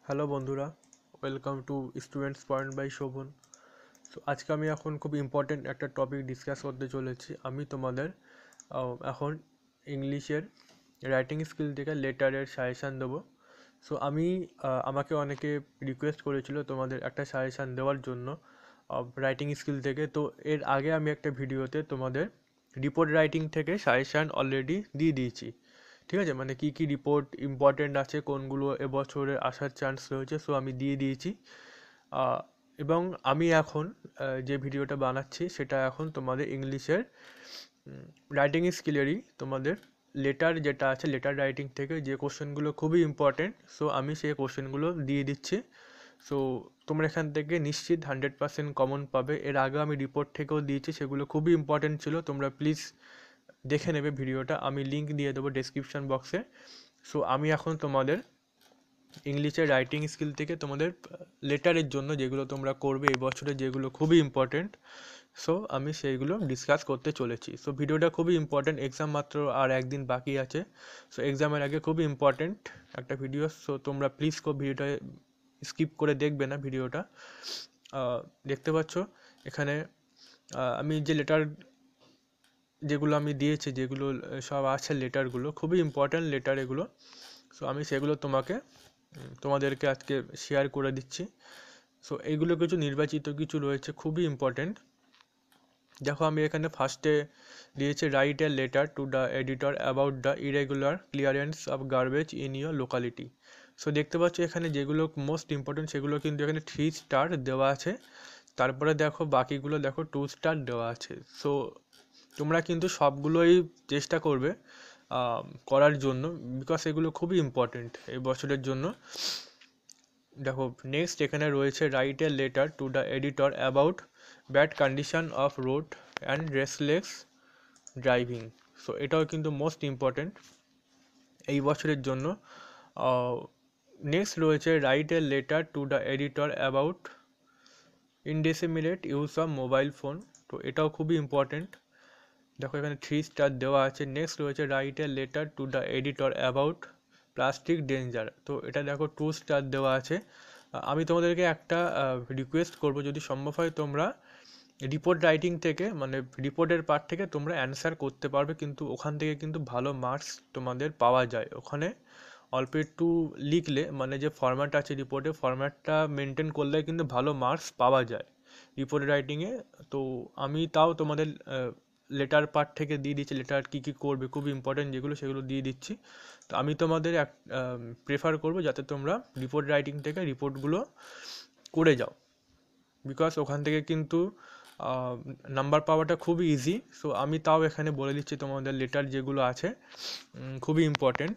Hello বন্ধুরা, welcome to students point by Shovan. So আজকে আমি এখন খুব ইম্পর্টেন্ট একটা টপিক ডিসকাস করতে চলেছি। আমি তোমাদের এখন ইংলিশের রাইটিং স্কিল থেকে লেটারের সাজেশান দেবো। সো আমাকে অনেকে রিকোয়েস্ট করেছিল তোমাদের একটা সাজেশান দেওয়ার জন্য রাইটিং স্কিল থেকে। তো এর আগে আমি একটা ভিডিওতে তোমাদের রিপোর্ট রাইটিং থেকে সাজেশান অলরেডি দিয়ে দিয়েছি। ঠিক আছে, মানে কী কী রিপোর্ট ইম্পর্টেন্ট আছে, কোনগুলো এবছরে আসার চান্স রয়েছে, সো আমি দিয়ে দিয়েছি। এবং আমি এখন যে ভিডিওটা বানাচ্ছি সেটা এখন তোমাদের ইংলিশের রাইটিং স্কিলেরই তোমাদের লেটার যেটা আছে, লেটার রাইটিং থেকে যে কোশ্চেনগুলো খুবই ইম্পর্টেন্ট, সো আমি সেই কোশ্চেনগুলো দিয়ে দিচ্ছি। সো তোমরা এখান থেকে নিশ্চিত 100% কমন পাবে। এর আগে আমি রিপোর্ট থেকেও দিয়েছি, সেগুলো খুবই ইম্পর্টেন্ট ছিল। তোমরা প্লিজ দেখে নেবে ভিডিওটা, আমি লিঙ্ক দিয়ে দেবো ডেসক্রিপশন বক্সে। সো আমি এখন তোমাদের ইংলিশের রাইটিং স্কিল থেকে তোমাদের লেটারের জন্য যেগুলো তোমরা করবে এই বছরে, যেগুলো খুবই ইম্পর্টেন্ট, সো আমি সেইগুলো ডিসকাস করতে চলেছি। সো ভিডিওটা খুবই ইম্পর্টেন্ট, এক্সাম মাত্র আর একদিন বাকি আছে। সো এক্সামের আগে খুবই ইম্পর্টেন্ট একটা ভিডিও। সো তোমরা প্লিজ ভিডিওটা স্কিপ করে দেখবে না। ভিডিওটা দেখতে পাচ্ছ এখানে আমি যে লেটার যেগুলো আমি দিয়েছি, যেগুলো সব আছে লেটারগুলো, খুবই ইম্পর্ট্যান্ট লেটার এগুলো। সো আমি সেগুলো তোমাদেরকে আজকে শেয়ার করে দিচ্ছি। সো এইগুলো কিছু নির্বাচিত কিছু রয়েছে খুবই ইম্পর্ট্যান্ট। দেখো আমি এখানে ফার্স্টে দিয়েছি write a letter to the editor about the irregular clearance of garbage in your locality. So দেখতে পাচ্ছ এখানে যেগুলো মোস্ট ইম্পর্টেন্ট সেগুলো কিন্তু এখানে 3 স্টার দেওয়া আছে। তারপরে দেখো বাকিগুলো দেখো 2 স্টার দেওয়া আছে। সো তোমরা কিন্তু সবগুলোই চেষ্টা করবে করার জন্য, বিকজ এগুলো খুবই ইম্পর্টেন্ট এই বছরের জন্য। দেখো নেক্সট এখানে রয়েছে write a letter to the editor about bad condition of road and reckless driving. So এটাও কিন্তু মোস্ট ইম্পর্টেন্ট এই বছরের জন্য। নেক্সট রয়েছে write a letter to the editor about indiscriminate use of mobile phone. তো এটাও খুবই ইম্পর্টেন্ট। দেখো এখানে 3 স্টার দেওয়া আছে। নেক্সট রয়েছে write a letter to the editor about plastic danger. তো এটা দেখো 2 স্টার দেওয়া আছে। আমি তোমাদেরকে একটা রিকোয়েস্ট করব, যদি সম্ভব হয় তোমরা রিপোর্ট রাইটিং থেকে, মানে রিপোর্টের পার্ট থেকে তোমরা অ্যান্সার করতে পারবে, কিন্তু ওখান থেকে কিন্তু ভালো মার্কস তোমাদের পাওয়া যায়। ওখানে অল্প একটু লিখলে, মানে যে ফরম্যাট আছে রিপোর্টে, ফরম্যাটটা মেনটেন করলে কিন্তু ভালো মার্কস পাওয়া যায় রিপোর্ট রাইটিংয়ে। তো আমি তাও তোমাদের লেটার পার্ট থেকে দিয়ে দিচ্ছি, লেটার কী কী করবে খুবই ইম্পর্টেন্ট যেগুলো, সেগুলো দিয়ে দিচ্ছি। তো আমি তোমাদের প্রেফার করবো যাতে তোমরা রিপোর্ট রাইটিং থেকে রিপোর্টগুলো করে যাও, বিকজ ওখান থেকে কিন্তু নাম্বার পাওয়াটা খুবই ইজি। সো আমি তাও এখানে বলে দিচ্ছি তোমাদের লেটার যেগুলো আছে খুবই ইম্পর্টেন্ট।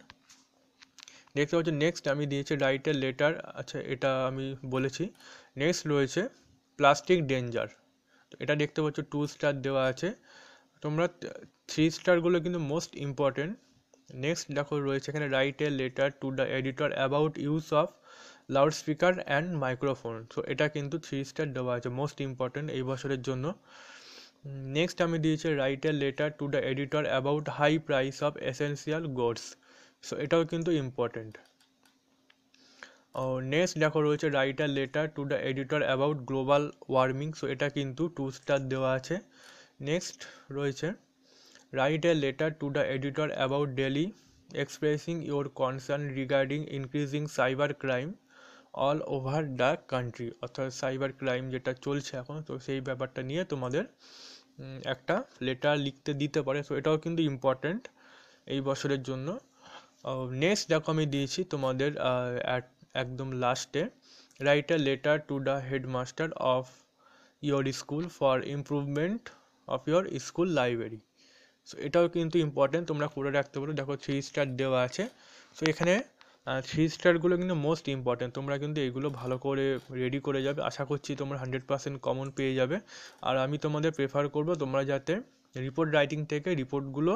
দেখতে পাচ্ছি নেক্সট আমি দিয়েছি রাইট এ লেটার, আচ্ছা এটা আমি বলেছি। নেক্সট রয়েছে প্লাস্টিক ডেঞ্জার। তো এটা দেখতে পাচ্ছ 2 স্টার দেওয়া আছে। তোমরা 3 স্টারগুলো কিন্তু মোস্ট ইম্পর্টেন্ট। নেক্সট দেখো রয়েছে এখানে right a letter to the editor about use of loud speaker and microphone. So এটা কিন্তু 3 স্টার দেওয়া আছে, মোস্ট ইম্পর্টেন্ট এই বছরের জন্য। নেক্সট আমি দিয়েছি write a letter to the editor about high price of essential goods. So এটাও কিন্তু ইম্পর্টেন্ট। নেক্সট দেখো রয়েছে write a letter to the editor about global warming. So এটা কিন্তু 2 স্টার দেওয়া আছে। নেক্সট রয়েছে write a letter to the editor about daily expressing your concern regarding increasing cyber crime all over the country. অর্থাৎ cyber crime যেটা চলছে এখন, তো সেই ব্যাপারটা নিয়ে তোমাদের একটা লেটার লিখতে দিতে পারে। সো এটাও কিন্তু ইম্পর্ট্যান্ট এই বছরের জন্য। নেক্সট দেখো আমি দিয়েছি তোমাদের একদম লাস্টে right a letter to the headmaster of your school for improvement of your school library. So এটাও কিন্তু ইম্পর্টেন্ট, তোমরা করে রাখতে পারো। দেখো 3 স্টার দেওয়া আছে। সো এখানে 3 স্টারগুলো কিন্তু মোস্ট ইম্পর্টেন্ট, তোমরা কিন্তু এইগুলো ভালো করে রেডি করে যাবে। আশা করছি তোমরা 100% কমন পেয়ে যাবে। আর আমি তোমাদের প্রেফার করবো তোমরা যাতে রিপোর্ট রাইটিং থেকে রিপোর্টগুলো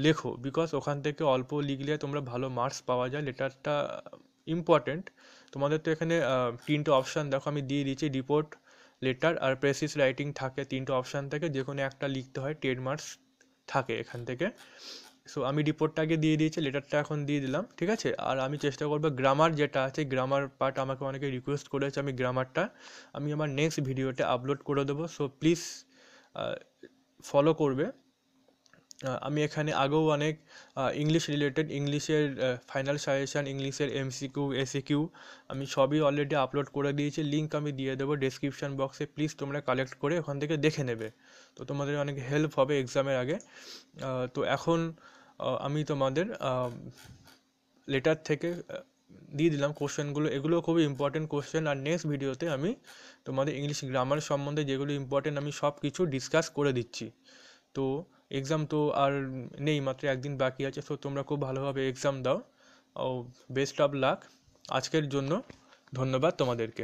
লেখো, বিকজ ওখান থেকে অল্প লিখলে তোমরা ভালো মার্কস পাওয়া যায়। লেটারটা ইম্পর্টেন্ট। তোমাদের তো এখানে 3টে অপশান দেখো আমি দিয়ে দিচ্ছি, রিপোর্ট, লেটার আর প্রেসিস রাইটিং থাকে। 3টে অপশান থাকে, যে কোনো একটা লিখতে হয়, 10 মার্কস থাকে এখান থেকে। সো আমি রিপোর্টটা আগে দিয়ে দিয়েছি, লেটারটা এখন দিয়ে দিলাম, ঠিক আছে। আর আমি চেষ্টা করবো গ্রামার যেটা আছে, গ্রামার পার্ট আমাকে অনেকে রিকোয়েস্ট করেছে, আমি গ্রামারটা আমি আমার নেক্সট ভিডিওতে আপলোড করে দেবো। সো প্লিজ ফলো করবে। আমি এখানে আগেও অনেক ইংলিশ রিলেটেড, ইংলিশের ফাইনাল সাজেশান, ইংলিশের এমসিকিউ, এসিকিউ আমি সবই অলরেডি আপলোড করে দিয়েছি। লিঙ্ক আমি দিয়ে দেবো ডেসক্রিপশান বক্সে, প্লিজ তোমরা কালেক্ট করে ওখান থেকে দেখে নেবে, তো তোমাদের অনেক হেল্প হবে এক্সামের আগে। তো এখন আমি তোমাদের লেটার থেকে দিয়ে দিলাম কোশ্চেনগুলো, এগুলো খুবই ইম্পর্টেন্ট কোশ্চেন। আর নেক্সট ভিডিওতে আমি তোমাদের ইংলিশ গ্রামার সম্বন্ধে যেগুলো ইম্পর্টেন্ট আমি সব কিছু ডিসকাস করে দিচ্ছি। তো এক্সাম তো আর নেই, মাত্র একদিন বাকি আছে। সো তোমরা খুব ভালোভাবে এক্সাম দাও। Best of luck. আজকের জন্য ধন্যবাদ তোমাদেরকে।